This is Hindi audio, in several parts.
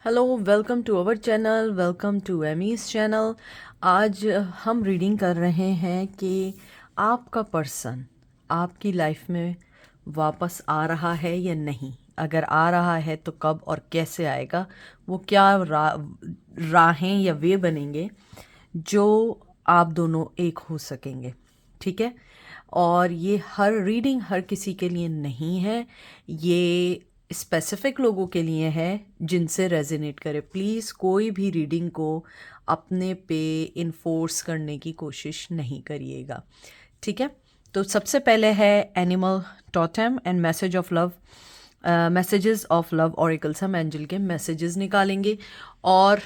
Hello, welcome to our channel, welcome to Amy's channel. आज हम रीडिंग कर रहे हैं कि आपका पर्सन आपकी लाइफ में वापस आ रहा है या नहीं। अगर आ रहा है तो कब और कैसे आएगा, वो क्या राहें या वे बनेंगे जो आप दोनों एक हो सकेंगे। ठीक है। और ये हर रीडिंग हर किसी के लिए नहीं है, ये स्पेसिफिक लोगों के लिए है जिनसे रेजोनेट करे। प्लीज़ कोई भी रीडिंग को अपने पे इन्फोर्स करने की कोशिश नहीं करिएगा। ठीक है। तो सबसे पहले है animal totem and message of love, messages of love auricles. हम एंजल के मैसेजेस निकालेंगे और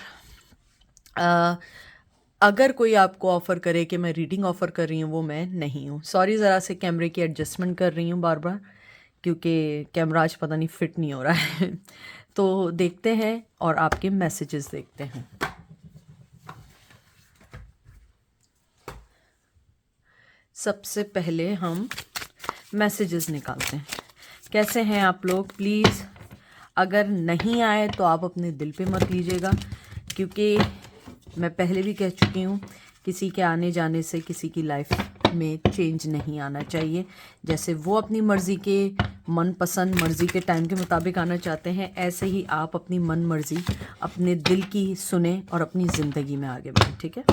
अगर कोई आपको ऑफ़र करे कि मैं रीडिंग ऑफ़र कर रही हूँ, वो मैं नहीं हूँ। सॉरी, ज़रा से कैमरे की एडजस्टमेंट कर रही हूँ बार बार, क्योंकि कैमरा आज पता नहीं फिट नहीं हो रहा है। तो देखते हैं और आपके मैसेजेस देखते हैं। सबसे पहले हम मैसेजेस निकालते हैं। कैसे हैं आप लोग? प्लीज़ अगर नहीं आए तो आप अपने दिल पे मत लीजिएगा, क्योंकि मैं पहले भी कह चुकी हूँ, किसी के आने जाने से किसी की लाइफ में चेंज नहीं आना चाहिए। जैसे वो अपनी मर्ज़ी के मनपसंद मर्ज़ी के टाइम के मुताबिक आना चाहते हैं, ऐसे ही आप अपनी मन मर्ज़ी अपने दिल की सुने और अपनी ज़िंदगी में आगे बढ़ें। ठीक है।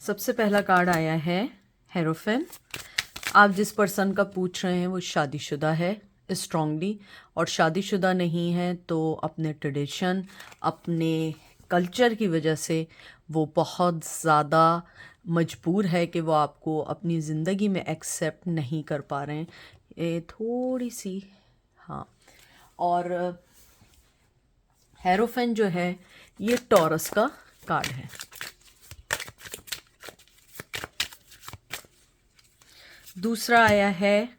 सबसे पहला कार्ड आया है हेरोफेन। आप जिस पर्सन का पूछ रहे हैं वो शादीशुदा है स्ट्रांगली, और शादीशुदा नहीं है तो अपने ट्रेडिशन, अपने कल्चर की वजह से वो बहुत ज़्यादा मजबूर है कि वो आपको अपनी ज़िंदगी में एक्सेप्ट नहीं कर पा रहे हैं। ये थोड़ी सी, हाँ। और हेरोफेन जो है ये टॉरस का कार्ड है। दूसरा आया है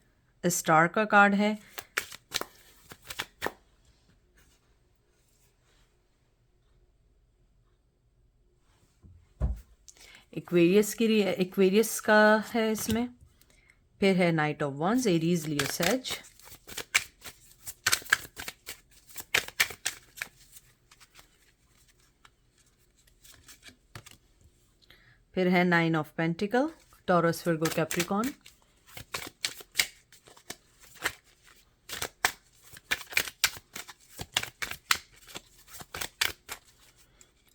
स्टार का कार्ड है। एक्वेरियस का है इसमें। फिर है knight of wands, Aries, Leo, sage. फिर है nine of pentacles, Taurus, Virgo, Capricorn.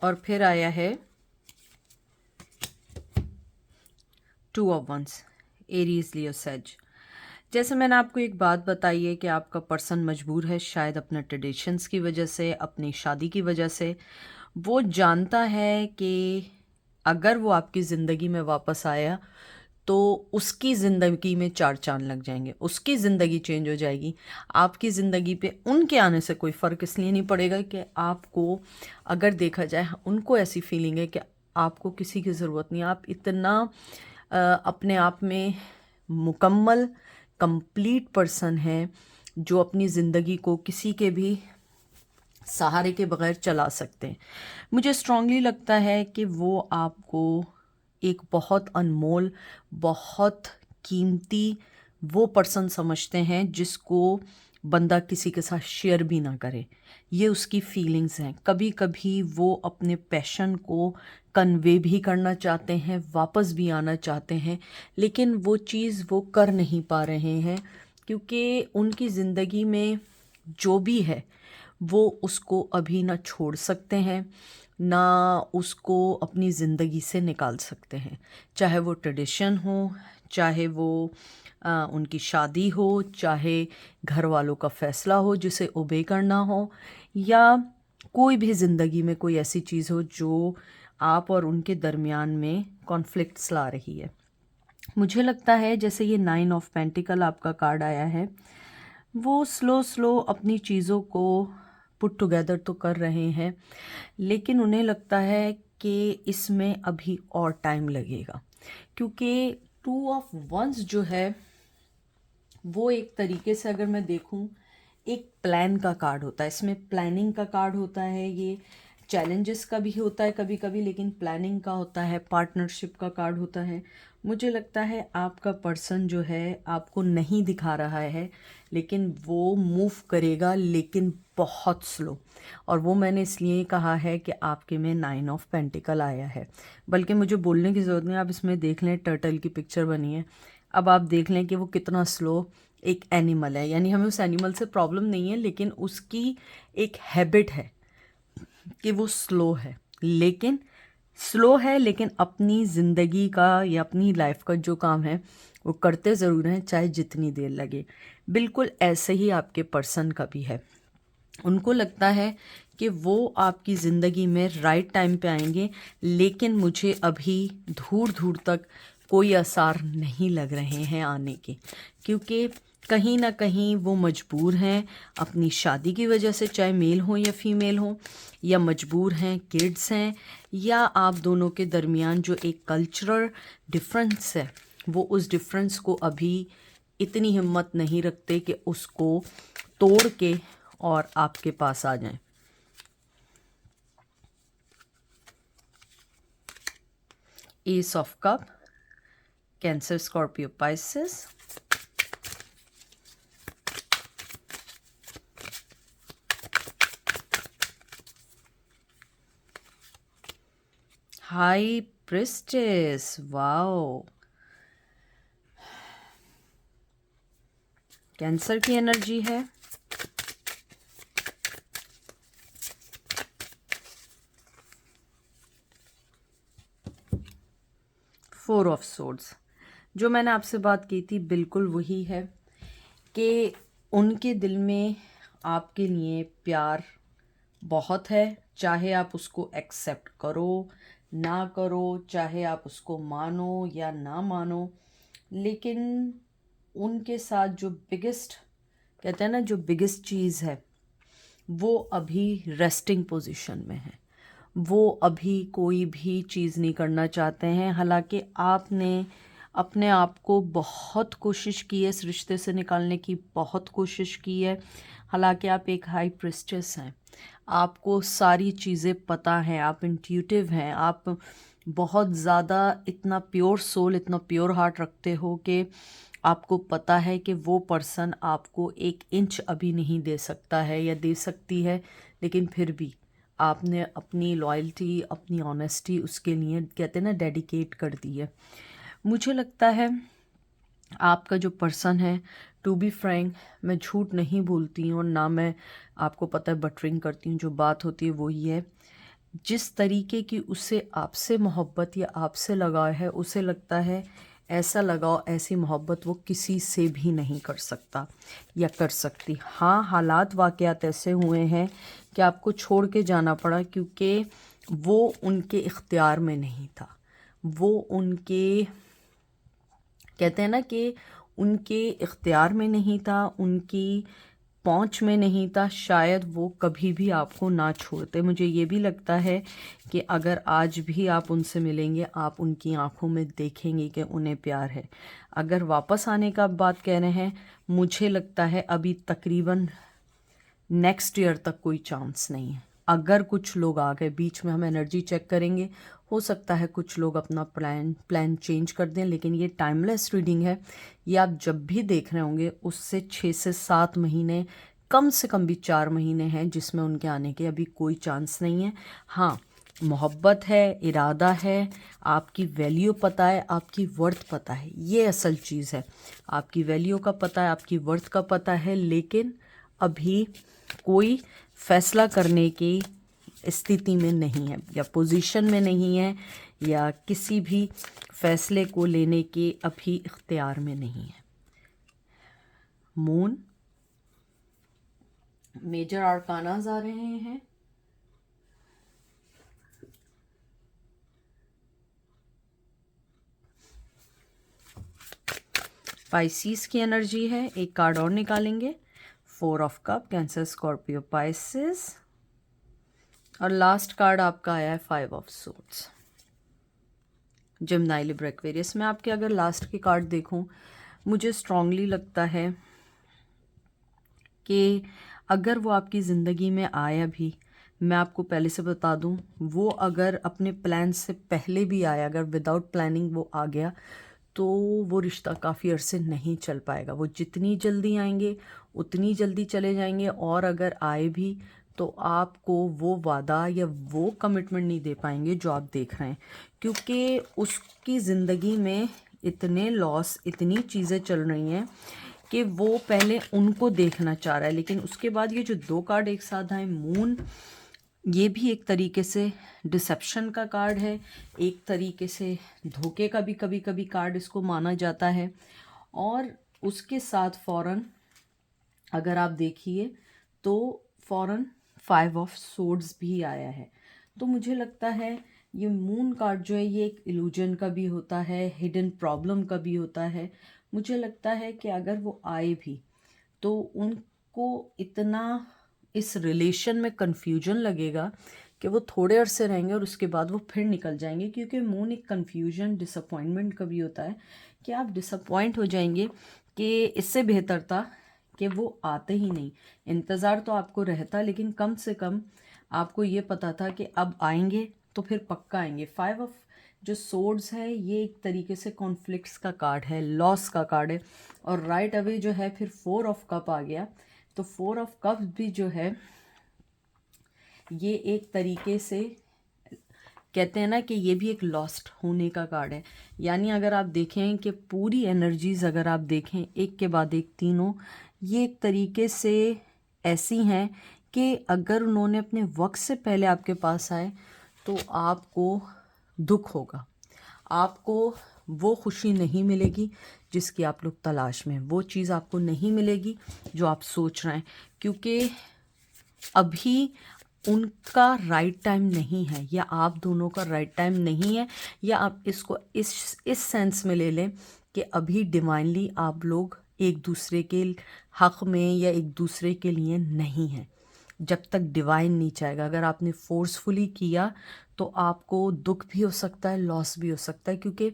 और फिर आया है two of wands, Aries, Leo, sage. जैसे मैंने आपको एक बात बताई है कि आपका पर्सन मजबूर है, शायद अपने ट्रेडिशंस की वजह से, अपनी शादी की वजह से। वो जानता है कि अगर वो आपकी ज़िंदगी में वापस आया तो उसकी ज़िंदगी में चार चांद लग जाएंगे, उसकी ज़िंदगी चेंज हो जाएगी। आपकी ज़िंदगी पे उनके आने से कोई फ़र्क इसलिए नहीं पड़ेगा कि आपको, अगर देखा जाए, उनको ऐसी फीलिंग है कि आपको किसी की ज़रूरत नहीं। आप इतना अपने आप में मुकम्मल कंप्लीट पर्सन है जो अपनी ज़िंदगी को किसी के भी सहारे के बगैर चला सकते हैं। मुझे स्ट्रांगली लगता है कि वो आपको एक बहुत अनमोल, बहुत कीमती वो पर्सन समझते हैं जिसको बंदा किसी के साथ शेयर भी ना करे। ये उसकी फीलिंग्स हैं। कभी कभी वो अपने पैशन को कन्वे भी करना चाहते हैं, वापस भी आना चाहते हैं, लेकिन वो चीज़ वो कर नहीं पा रहे हैं क्योंकि उनकी ज़िंदगी में जो भी है वो उसको अभी ना छोड़ सकते हैं, ना उसको अपनी ज़िंदगी से निकाल सकते हैं। चाहे वो ट्रेडिशन हो, चाहे वो उनकी शादी हो, चाहे घर वालों का फ़ैसला हो जिसे ओबे करना हो, या कोई भी ज़िंदगी में कोई ऐसी चीज़ हो जो आप और उनके दरमियान में कॉन्फ्लिक्ट्स ला रही है। मुझे लगता है जैसे ये नाइन ऑफ पेंटिकल आपका कार्ड आया है, वो स्लो स्लो अपनी चीज़ों को पुट टुगेदर तो कर रहे हैं, लेकिन उन्हें लगता है कि इसमें अभी और टाइम लगेगा, क्योंकि टू ऑफ वंस जो है वो एक तरीके से, अगर मैं देखूं, एक प्लान का कार्ड होता है। इसमें प्लानिंग का कार्ड होता है ये, चैलेंजेस का भी होता है कभी कभी, लेकिन प्लानिंग का होता है, पार्टनरशिप का कार्ड होता है। मुझे लगता है आपका पर्सन जो है आपको नहीं दिखा रहा है, लेकिन वो मूव करेगा, लेकिन बहुत स्लो। और वो मैंने इसलिए कहा है कि आपके में 9 ऑफ पेंटिकल आया है। बल्कि मुझे बोलने की ज़रूरत नहीं, आप इसमें देख लें, टर्टल की पिक्चर बनी है। अब आप देख लें कि वो कितना स्लो एक एनिमल है, यानी हमें उस एनिमल से प्रॉब्लम नहीं है, लेकिन उसकी एक हैबिट है कि वो स्लो है, लेकिन अपनी ज़िंदगी का या अपनी लाइफ का जो काम है वो करते ज़रूर हैं, चाहे जितनी देर लगे। बिल्कुल ऐसे ही आपके पर्सन का भी है। उनको लगता है कि वो आपकी ज़िंदगी में राइट टाइम पे आएंगे, लेकिन मुझे अभी दूर दूर तक कोई आसार नहीं लग रहे हैं आने के, क्योंकि कहीं ना कहीं वो मजबूर हैं अपनी शादी की वजह से, चाहे मेल हो या फीमेल हो, या मजबूर हैं, किड्स हैं, या आप दोनों के दरमियान जो एक कल्चरल डिफरेंस है, वो उस डिफरेंस को अभी इतनी हिम्मत नहीं रखते कि उसको तोड़ के और आपके पास आ जाएं। S of cup, cancer, Scorpio, Pisces. High priestess, wow, cancer की एनर्जी है। फोर ऑफ सोर्ड्स, जो मैंने आपसे बात की थी बिल्कुल वही है कि उनके दिल में आपके लिए प्यार बहुत है, चाहे आप उसको एक्सेप्ट करो ना करो, चाहे आप उसको मानो या ना मानो, लेकिन उनके साथ जो बिगेस्ट, कहते हैं ना, जो बिगेस्ट चीज़ है, वो अभी रेस्टिंग पोजीशन में है। वो अभी कोई भी चीज़ नहीं करना चाहते हैं। हालांकि आपने अपने आप को बहुत कोशिश की है इस रिश्ते से निकालने की, बहुत कोशिश की है। हालांकि आप एक हाई प्रिस्टेस हैं, आपको सारी चीज़ें पता हैं, आप इंट्यूटिव हैं, आप बहुत ज़्यादा इतना प्योर सोल, इतना प्योर हार्ट रखते हो कि आपको पता है कि वो पर्सन आपको 1 इंच अभी नहीं दे सकता है या दे सकती है, लेकिन फिर भी आपने अपनी लॉयल्टी, अपनी ऑनेस्टी उसके लिए, कहते हैं ना, डेडिकेट कर दी है। मुझे लगता है आपका जो पर्सन है, टू बी फ्रैंक, मैं झूठ नहीं बोलती हूँ और ना मैं, आपको पता है, बटरिंग करती हूँ। जो बात होती है वही है। जिस तरीके की उसे आपसे मोहब्बत या आपसे लगाव है, उसे लगता है ऐसा लगाव, ऐसी मोहब्बत वो किसी से भी नहीं कर सकता या कर सकती। हाँ, हालात वाक़यात ऐसे हुए हैं कि आपको छोड़ के जाना पड़ा, क्योंकि वो उनके इख्तियार में नहीं था। वो उनके, कहते हैं ना कि उनके इख्तियार में नहीं था, उनकी पहुंच में नहीं था, शायद वो कभी भी आपको ना छोड़ते। मुझे ये भी लगता है कि अगर आज भी आप उनसे मिलेंगे, आप उनकी आंखों में देखेंगे कि उन्हें प्यार है। अगर वापस आने का बात कह रहे हैं, मुझे लगता है अभी तकरीबन नेक्स्ट ईयर तक कोई चांस नहीं है। अगर कुछ लोग आ गए बीच में, हम एनर्जी चेक करेंगे, हो सकता है कुछ लोग अपना प्लान चेंज कर दें, लेकिन ये टाइमलेस रीडिंग है। ये आप जब भी देख रहे होंगे उससे 6 से 7 महीने, कम से कम भी 4 महीने हैं जिसमें उनके आने के अभी कोई चांस नहीं है। हाँ, मोहब्बत है, इरादा है, आपकी वैल्यू पता है, आपकी वर्थ पता है, ये असल चीज़ है। आपकी वैल्यू का पता है, आपकी वर्थ का पता है, लेकिन अभी कोई फैसला करने की स्थिति में नहीं है, या पोजीशन में नहीं है, या किसी भी फैसले को लेने के अभी इख्तियार में नहीं है। मून, मेजर आर्कानाज आ रहे हैं। पाइसिस की एनर्जी है, एक कार्ड और निकालेंगे। 4 of cup, cancer, Scorpio, Pisces, और लास्ट कार्ड आपका आया है 5 of swords, Gemini, Libra, Aquarius. मैं आपके अगर लास्ट के कार्ड देखूं, मुझे स्ट्रांगली लगता है कि अगर वो आपकी ज़िंदगी में आया भी, मैं आपको पहले से बता दूं, वो अगर अपने प्लान से पहले भी आया, अगर विदाउट प्लानिंग वो आ गया, तो वो रिश्ता काफ़ी अरसे नहीं चल पाएगा। वो जितनी जल्दी आएंगे उतनी जल्दी चले जाएंगे, और अगर आए भी तो आपको वो वादा या वो कमिटमेंट नहीं दे पाएंगे जो आप देख रहे हैं, क्योंकि उसकी ज़िंदगी में इतने लॉस, इतनी चीज़ें चल रही हैं कि वो पहले उनको देखना चाह रहा है। लेकिन उसके बाद ये जो दो कार्ड एक साथ आए, मून, ये भी एक तरीके से डिसेप्शन का कार्ड है, एक तरीके से धोखे का भी कभी कभी कार्ड इसको माना जाता है। और उसके साथ फ़ौरन अगर आप देखिए तो फ़ौरन 5 ऑफ सोर्ड्स भी आया है। तो मुझे लगता है ये मून कार्ड जो है ये एक इल्यूजन का भी होता है, हिडन प्रॉब्लम का भी होता है। मुझे लगता है कि अगर वो आए भी तो उनको इतना इस रिलेशन में कन्फ्यूजन लगेगा कि वो थोड़े अरसे रहेंगे और उसके बाद वो फिर निकल जाएंगे, क्योंकि मून एक कन्फ्यूजन, डिसअपॉइंटमेंट का भी होता है कि आप डिसअपॉइंट हो जाएंगे कि इससे बेहतर था कि वो आते ही नहीं। इंतज़ार तो आपको रहता, लेकिन कम से कम आपको ये पता था कि अब आएंगे तो फिर पक्का आएंगे। 5 ऑफ जो सोर्ड्स है ये एक तरीके से कॉन्फ्लिक्ट्स का कार्ड है, लॉस का कार्ड है। और राइट अवे जो है फिर 4 ऑफ कप आ गया। तो 4 ऑफ कप भी जो है ये एक तरीके से कहते हैं ना कि ये भी एक लॉस्ट होने का कार्ड है। यानी अगर आप देखें कि पूरी एनर्जीज अगर आप देखें एक के बाद एक तीनों, ये एक तरीके से ऐसी हैं कि अगर उन्होंने अपने वक्त से पहले आपके पास आए तो आपको दुख होगा, आपको वो खुशी नहीं मिलेगी जिसकी आप लोग तलाश में हैं, वो चीज़ आपको नहीं मिलेगी जो आप सोच रहे हैं, क्योंकि अभी उनका राइट टाइम नहीं है, या आप दोनों का राइट टाइम नहीं है। या आप इसको इस सेंस में ले लें कि अभी डिवाइनली आप लोग एक दूसरे के हक़ में या एक दूसरे के लिए नहीं हैं, जब तक डिवाइन नहीं चाहेगा। अगर आपने फोर्सफुली किया तो आपको दुख भी हो सकता है, लॉस भी हो सकता है, क्योंकि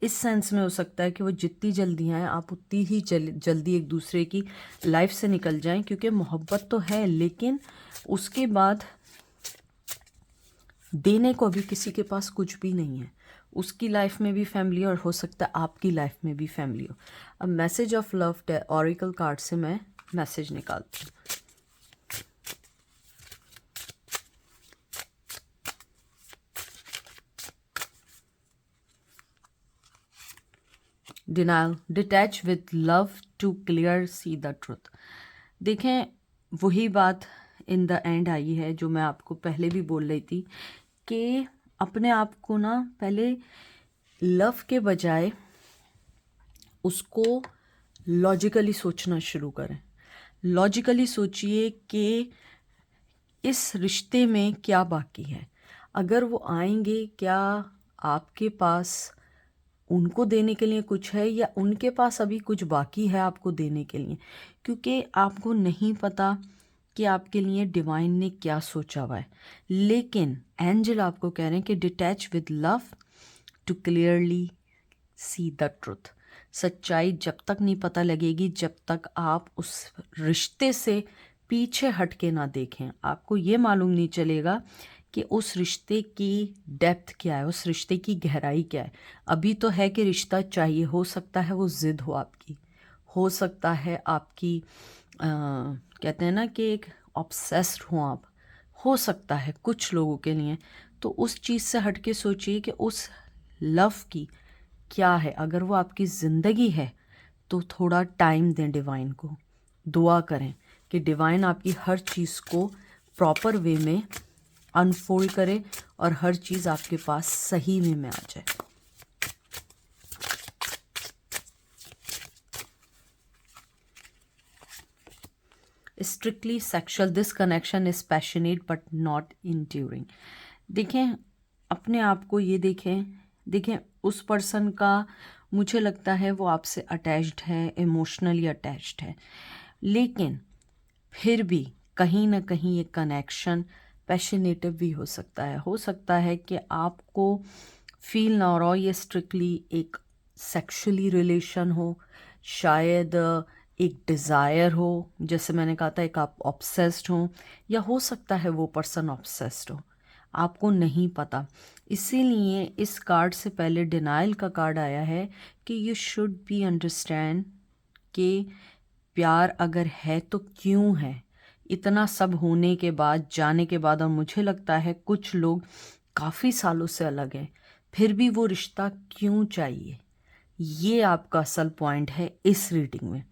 इस सेंस में हो सकता है कि वो जितनी जल्दी आएँ आप उतनी ही जल्दी एक दूसरे की लाइफ से निकल जाएं, क्योंकि मोहब्बत तो है लेकिन उसके बाद देने को अभी किसी के पास कुछ भी नहीं है। उसकी लाइफ में भी फैमिली और हो सकता है आपकी लाइफ में भी फैमिली हो। अब message of love oracle card से मैं मैसेज निकालती हूँ। Denial, detach with love to clear see the truth. देखें, वही बात इन द एंड आई है जो मैं आपको पहले भी बोल रही थी कि अपने आप को ना पहले लव के बजाय उसको लॉजिकली सोचना शुरू करें। लॉजिकली सोचिए कि इस रिश्ते में क्या बाकी है। अगर वो आएंगे, क्या आपके पास उनको देने के लिए कुछ है, या उनके पास अभी कुछ बाकी है आपको देने के लिए, क्योंकि आपको नहीं पता कि आपके लिए डिवाइन ने क्या सोचा हुआ है। लेकिन एंजल आपको कह रहे हैं कि detach with love to clearly see the truth. सच्चाई जब तक नहीं पता लगेगी, जब तक आप उस रिश्ते से पीछे हट के ना देखें, आपको ये मालूम नहीं चलेगा कि उस रिश्ते की डेप्थ क्या है, उस रिश्ते की गहराई क्या है। अभी तो है कि रिश्ता चाहिए, हो सकता है वो ज़िद हो आपकी, हो सकता है आपकी कहते हैं ना कि एक ऑब्सेस्ड हो आप, हो सकता है कुछ लोगों के लिए। तो उस चीज़ से हट के सोचिए कि उस लव की क्या है। अगर वो आपकी ज़िंदगी है तो थोड़ा टाइम दें डिवाइन को, दुआ करें कि डिवाइन आपकी हर चीज़ को प्रॉपर वे में अनफोल्ड करे और हर चीज़ आपके पास सही वे में आ जाए। Strictly sexual, this connection is passionate but not enduring. देखें, अपने आप को ये देखें उस पर्सन का मुझे लगता है वो आपसे अटैच्ड है, इमोशनली अटैच्ड है, लेकिन फिर भी कहीं ना कहीं ये कनेक्शन पैशनेटिव भी हो सकता है। हो सकता है कि आपको फील ना हो रहा हो ये स्ट्रिक्टली एक सेक्सुअली रिलेशन हो, शायद एक डिज़ायर हो, जैसे मैंने कहा था एक आप ऑब्सेस्ड हो, या हो सकता है वो पर्सन ऑब्सेस्ड हो, आपको नहीं पता। इसीलिए इस कार्ड से पहले डिनायल का कार्ड आया है कि यू शुड बी अंडरस्टैंड कि प्यार अगर है तो क्यों है, इतना सब होने के बाद, जाने के बाद। और मुझे लगता है कुछ लोग काफ़ी सालों से अलग हैं, फिर भी वो रिश्ता क्यों चाहिए, ये आपका असल पॉइंट है इस रीडिंग में।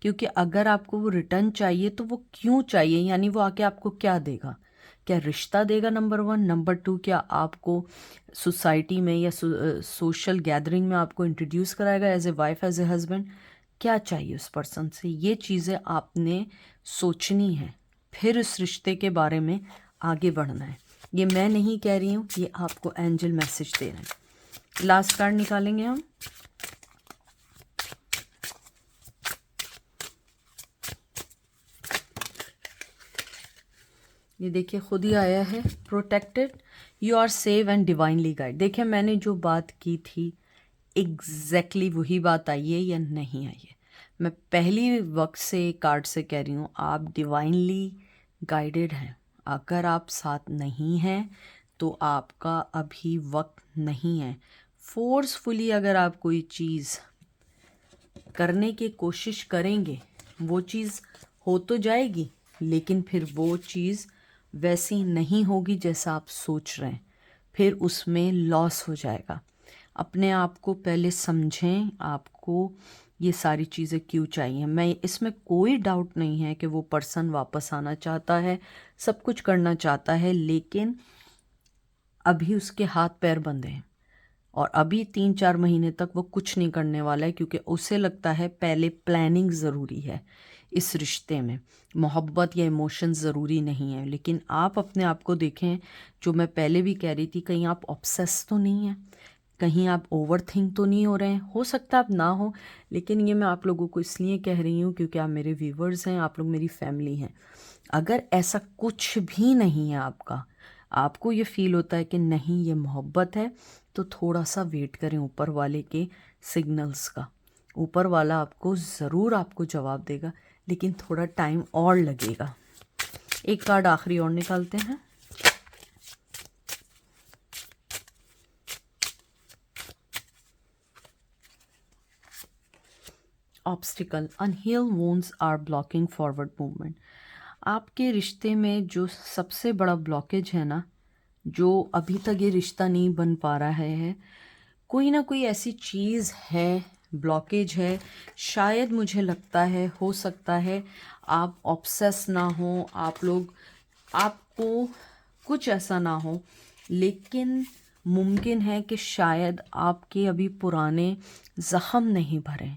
क्योंकि अगर आपको वो रिटर्न चाहिए तो वो क्यों चाहिए, यानी वो आके आपको क्या देगा? क्या रिश्ता देगा? Number one. नंबर टू, क्या आपको सोसाइटी में या सोशल गैदरिंग में आपको इंट्रोड्यूस कराएगा as a wife, as a husband? क्या चाहिए उस पर्सन से, ये चीज़ें आपने सोचनी है, फिर उस रिश्ते के बारे में आगे बढ़ना है। ये मैं नहीं कह रही हूँ, ये आपको एंजल मैसेज दे रहे हैं। लास्ट कार्ड निकालेंगे हम। ये देखिए खुद ही आया है, protected, you are safe and divinely guide. देखिए मैंने जो बात की थी एग्जैक्टली वही बात आई है या नहीं आई है। मैं पहली वक्त से कार्ड से कह रही हूँ, आप डिवाइनली गाइडेड हैं। अगर आप साथ नहीं हैं तो आपका अभी वक्त नहीं है। फोर्सफुली अगर आप कोई चीज़ करने की कोशिश करेंगे, वो चीज़ हो तो जाएगी, लेकिन फिर वो चीज़ वैसी नहीं होगी जैसा आप सोच रहे हैं, फिर उसमें लॉस हो जाएगा। अपने आप को पहले समझें, आपको ये सारी चीज़ें क्यों चाहिए। मैं इसमें कोई डाउट नहीं है कि वो पर्सन वापस आना चाहता है, सब कुछ करना चाहता है, लेकिन अभी उसके हाथ पैर बंधे हैं और अभी 3-4 महीने तक वो कुछ नहीं करने वाला है, क्योंकि उसे लगता है पहले प्लानिंग ज़रूरी है इस रिश्ते में, मोहब्बत या इमोशंस ज़रूरी नहीं है। लेकिन आप अपने आप को देखें, जो मैं पहले भी कह रही थी, कहीं आप ऑब्सेस तो नहीं हैं, कहीं आप ओवर थिंक तो नहीं हो रहे हैं। हो सकता है आप ना हो, लेकिन ये मैं आप लोगों को इसलिए कह रही हूँ क्योंकि आप मेरे व्यूवर्स हैं, आप लोग मेरी फैमिली हैं। अगर ऐसा कुछ भी नहीं है आपका, आपको ये फील होता है कि नहीं ये मोहब्बत है, तो थोड़ा सा वेट करें ऊपर वाले के सिग्नल्स का। ऊपर वाला आपको ज़रूर आपको जवाब देगा, लेकिन थोड़ा टाइम और लगेगा। एक कार्ड आखिरी और निकालते हैं। Obstacle, unhealed wounds are blocking forward movement. आपके रिश्ते में जो सबसे बड़ा ब्लॉकेज है ना, जो अभी तक ये रिश्ता नहीं बन पा रहा है, कोई ना कोई ऐसी चीज़ है, ब्लॉकेज है। शायद मुझे लगता है, हो सकता है आप ऑब्सेस ना हो, आप लोग, आपको कुछ ऐसा ना हो, लेकिन मुमकिन है कि शायद आपके अभी पुराने ज़ख़म नहीं भरे।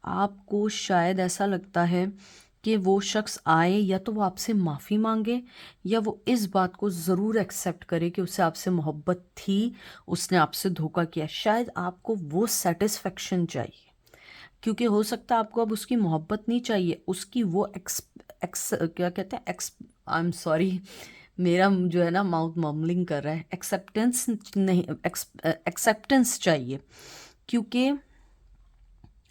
आपको शायद ऐसा लगता है कि वो शख्स आए, या तो वो आपसे माफ़ी मांगे, या वो इस बात को ज़रूर एक्सेप्ट करे कि उसे आपसे मोहब्बत थी, उसने आपसे धोखा किया। शायद आपको वो सेटिस्फेक्शन चाहिए, क्योंकि हो सकता है आपको अब उसकी मोहब्बत नहीं चाहिए, उसकी वो क्या कहते हैं, आई एम सॉरी, मेरा जो है ना माउथ मम्बलिंग कर रहा है, एक्सेप्टेंस नहीं, एक्सेप्टेंस चाहिए। क्योंकि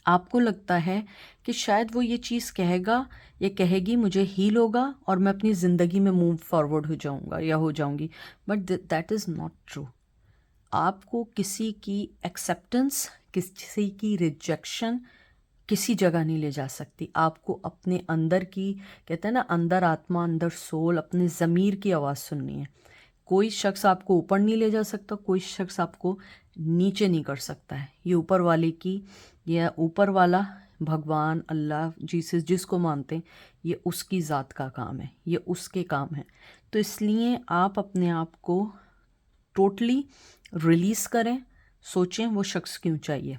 आपको लगता है कि शायद वो ये चीज़ कहेगा या कहेगी, मुझे हील होगा और मैं अपनी ज़िंदगी में मूव फॉरवर्ड हो जाऊंगा या हो जाऊंगी, but that is not true. आपको किसी की एक्सेप्टेंस, किसी की रिजेक्शन किसी जगह नहीं ले जा सकती। आपको अपने अंदर की, कहते हैं ना, अंदर आत्मा, अंदर सोल, अपने ज़मीर की आवाज़ सुननी है। कोई शख्स आपको ऊपर नहीं ले जा सकता, कोई शख्स आपको नीचे नहीं कर सकता है। ये ऊपर वाले की, या ऊपर वाला भगवान, अल्लाह, जीसस, जिसको मानते हैं, ये उसकी ज़ात का काम है, ये उसके काम है। तो इसलिए आप अपने आप को टोटली रिलीज़ करें, सोचें वो शख्स क्यों चाहिए।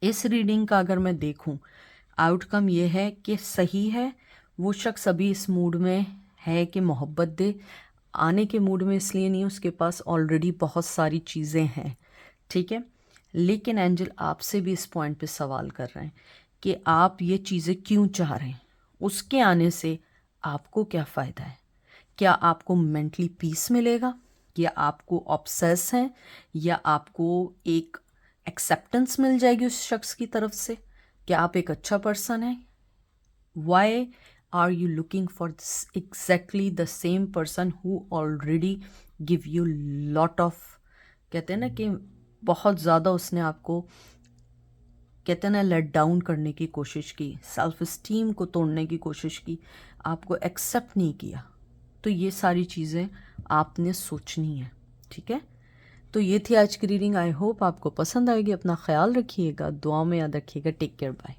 इस रीडिंग का अगर मैं देखूं, आउटकम ये है कि सही है, वो शख्स अभी इस मूड में है कि मोहब्बत दे। आने के मूड में इसलिए नहीं, उसके पास ऑलरेडी बहुत सारी चीज़ें हैं, ठीक है। लेकिन एंजल आपसे भी इस पॉइंट पे सवाल कर रहे हैं कि आप ये चीज़ें क्यों चाह रहे हैं, उसके आने से आपको क्या फ़ायदा है। क्या आपको मेंटली पीस मिलेगा, या आपको ऑब्सेस है, या आपको एक एक्सेप्टेंस मिल जाएगी उस शख्स की तरफ से, क्या आप एक अच्छा पर्सन है, why are you looking for exactly the same person who already give you lot of, कहते हैं ना कि बहुत ज़्यादा उसने आपको, कहते हैं ना, लेट डाउन करने की कोशिश की, सेल्फ इस्टीम को तोड़ने की कोशिश की, आपको एक्सेप्ट नहीं किया। तो ये सारी चीज़ें आपने सोचनी है, ठीक है। तो ये थी आज की रीडिंग। आई होप आपको पसंद आएगी। अपना ख्याल रखिएगा, दुआ में याद रखिएगा। Take care, bye.